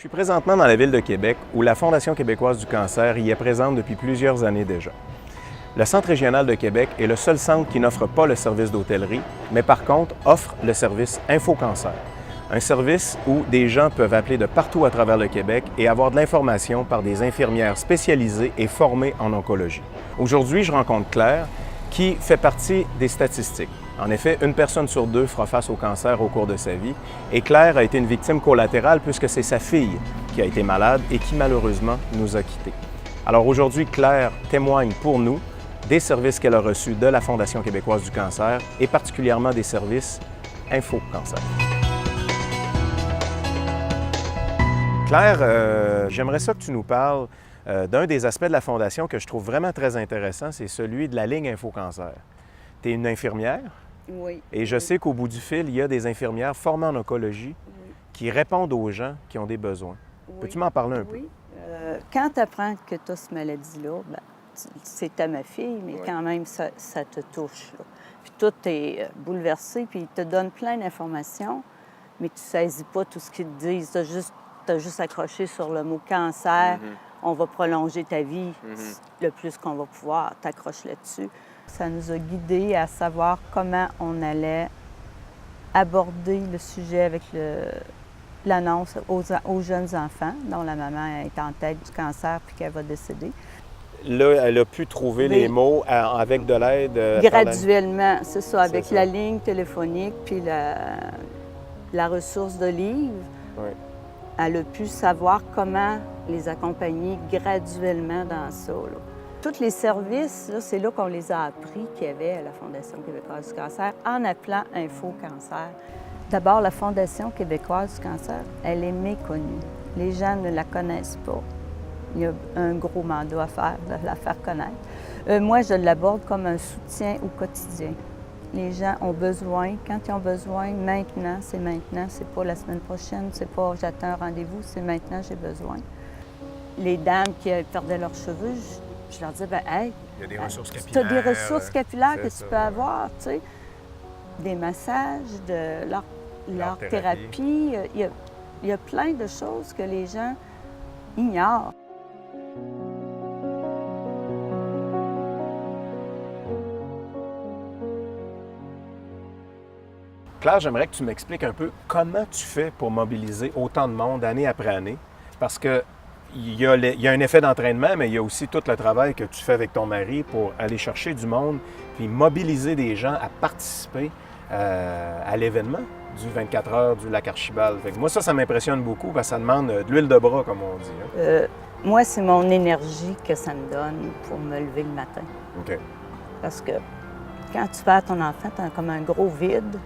suis présentement dans la ville de Québec où la Fondation québécoise du cancer y est présente depuis plusieurs années déjà. Le Centre régional de Québec est le seul centre qui n'offre pas le service d'hôtellerie, mais par contre offre le service InfoCancer, un service où des gens peuvent appeler de partout à travers le Québec et avoir de l'information par des infirmières spécialisées et formées en oncologie. Aujourd'hui, je rencontre Claire, qui fait partie des statistiques. En effet, une personne sur deux fera face au cancer au cours de sa vie et Claire a été une victime collatérale puisque c'est sa fille qui a été malade et qui malheureusement nous a quittés. Alors aujourd'hui, Claire témoigne pour nous des services qu'elle a reçus de la Fondation québécoise du cancer et particulièrement des services InfoCancer. Claire, j'aimerais ça que tu nous parles d'un des aspects de la Fondation que je trouve vraiment très intéressant, c'est celui de la ligne InfoCancer. Tu es une infirmière? Oui. Et je sais qu'au bout du fil, il y a des infirmières formées en oncologie qui répondent aux gens qui ont des besoins. Oui. Peux-tu m'en parler un peu? Oui. Quand tu apprends que tu as cette maladie-là, ben, c'est à ma fille, mais quand même, ça te touche. Là. Puis tout est bouleversé, puis ils te donnent plein d'informations, mais tu ne saisis pas tout ce qu'ils te disent. Tu as juste accroché sur le mot cancer. On va prolonger ta vie le plus qu'on va pouvoir. T'accroches là-dessus. Ça nous a guidés à savoir comment on allait aborder le sujet avec l'annonce aux jeunes enfants, dont la maman est en tête du cancer puis qu'elle va décéder. Là, elle a pu trouver les mots avec de l'aide? Graduellement, c'est ça, avec la ligne téléphonique puis la ressource de livres. Oui. Elle a pu savoir comment les accompagner graduellement dans ça. Là. Tous les services, c'est là qu'on les a appris qu'il y avait à la Fondation québécoise du cancer en appelant InfoCancer. D'abord, la Fondation québécoise du cancer, elle est méconnue. Les gens ne la connaissent pas. Il y a un gros mandat à faire, de la faire connaître. Moi, je l'aborde comme un soutien au quotidien. Les gens ont besoin, quand ils ont besoin, maintenant, c'est pas la semaine prochaine, c'est pas j'attends un rendez-vous, c'est maintenant, j'ai besoin. Les dames qui perdaient leurs cheveux, je leur dis, hey, il y a des ressources capillaires. Tu as des ressources capillaires que tu peux avoir, tu sais. Des massages, de l'art thérapie. Il y a plein de choses que les gens ignorent. Claire, j'aimerais que tu m'expliques un peu comment tu fais pour mobiliser autant de monde année après année. Parce qu'il y a un effet d'entraînement, mais il y a aussi tout le travail que tu fais avec ton mari pour aller chercher du monde puis mobiliser des gens à participer à l'événement du 24 heures du lac Archibald. Fait que moi, ça m'impressionne beaucoup parce que ça demande de l'huile de bras, comme on dit. Hein? Moi, c'est mon énergie que ça me donne pour me lever le matin. OK. Parce que quand tu perds ton enfant, tu as comme un gros vide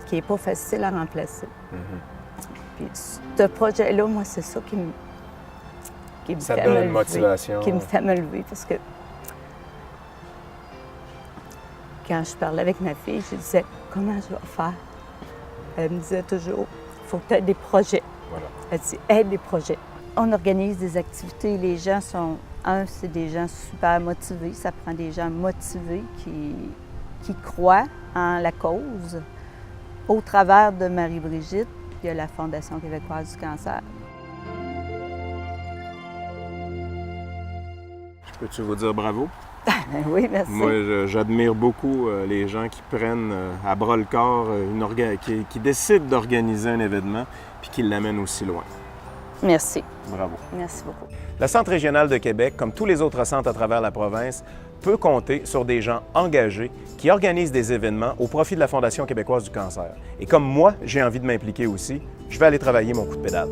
qui n'est pas facile à remplacer. Puis ce projet-là, moi, c'est ça qui me ça fait donne me une lever, motivation. qui me fait me lever. Parce que quand je parlais avec ma fille, je disais, comment je vais faire? Elle me disait toujours, il faut que tu aies des projets. Voilà. Elle dit, aide des projets. On organise des activités. Les gens sont, c'est des gens super motivés. Ça prend des gens motivés qui croient en la cause. Au travers de Marie-Brigitte, il y a la Fondation québécoise du cancer. Peux-tu vous dire bravo? Oui, merci. Moi, j'admire beaucoup les gens qui prennent à bras le corps, qui décident d'organiser un événement puis qui l'amènent aussi loin. Merci. Bravo. Merci beaucoup. Le Centre régional de Québec, comme tous les autres centres à travers la province, peut compter sur des gens engagés qui organisent des événements au profit de la Fondation québécoise du cancer. Et comme moi, j'ai envie de m'impliquer aussi, je vais aller travailler mon coup de pédale.